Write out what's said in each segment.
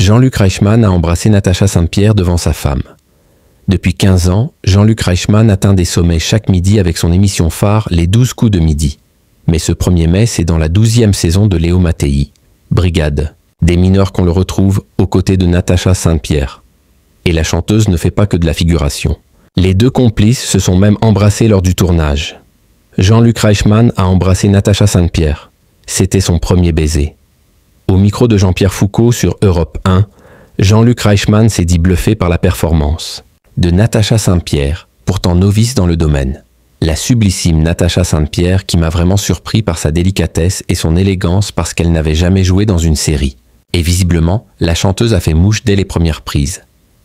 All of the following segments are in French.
Jean-Luc Reichmann a embrassé Natacha Saint-Pierre devant sa femme. Depuis 15 ans, Jean-Luc Reichmann atteint des sommets chaque midi avec son émission phare Les 12 coups de midi. Mais ce 1er mai, c'est dans la 12e saison de Léo Mattei, Brigade, des mineurs qu'on le retrouve aux côtés de Natacha Saint-Pierre. Et la chanteuse ne fait pas que de la figuration. Les deux complices se sont même embrassés lors du tournage. Jean-Luc Reichmann a embrassé Natacha Saint-Pierre. C'était son premier baiser. Au micro de Jean-Pierre Foucault sur Europe 1, Jean-Luc Reichmann s'est dit bluffé par la performance de Natacha Saint-Pierre, pourtant novice dans le domaine. La sublissime Natacha Saint-Pierre qui m'a vraiment surpris par sa délicatesse et son élégance parce qu'elle n'avait jamais joué dans une série. Et visiblement, la chanteuse a fait mouche dès les premières prises.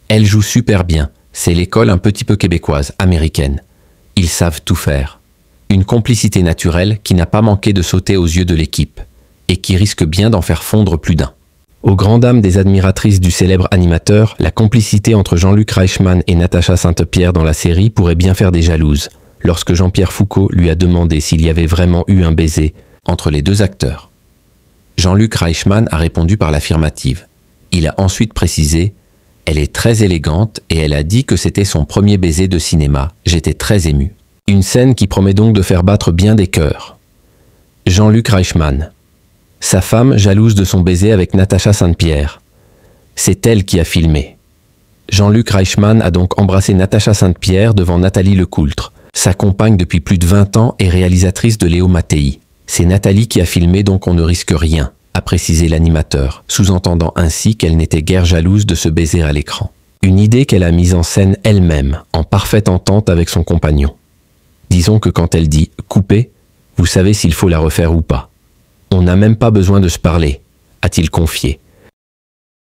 Elle joue super bien, c'est l'école un petit peu québécoise, américaine. Ils savent tout faire. Une complicité naturelle qui n'a pas manqué de sauter aux yeux de l'équipe, et qui risque bien d'en faire fondre plus d'un. Aux grandes dames des admiratrices du célèbre animateur, la complicité entre Jean-Luc Reichmann et Natacha Saint-Pierre dans la série pourrait bien faire des jalouses, lorsque Jean-Pierre Foucault lui a demandé s'il y avait vraiment eu un baiser entre les deux acteurs. Jean-Luc Reichmann a répondu par l'affirmative. Il a ensuite précisé « Elle est très élégante et elle a dit que c'était son premier baiser de cinéma. J'étais très ému. » Une scène qui promet donc de faire battre bien des cœurs. Jean-Luc Reichmann. Sa femme jalouse de son baiser avec Natacha Saint-Pierre. C'est elle qui a filmé. Jean-Luc Reichmann a donc embrassé Natacha Saint-Pierre devant Nathalie Lecoultre, sa compagne depuis plus de 20 ans et réalisatrice de Léo Mattei. C'est Nathalie qui a filmé donc on ne risque rien, a précisé l'animateur, sous-entendant ainsi qu'elle n'était guère jalouse de ce baiser à l'écran. Une idée qu'elle a mise en scène elle-même, en parfaite entente avec son compagnon. Disons que quand elle dit « couper », vous savez s'il faut la refaire ou pas. On n'a même pas besoin de se parler, a-t-il confié.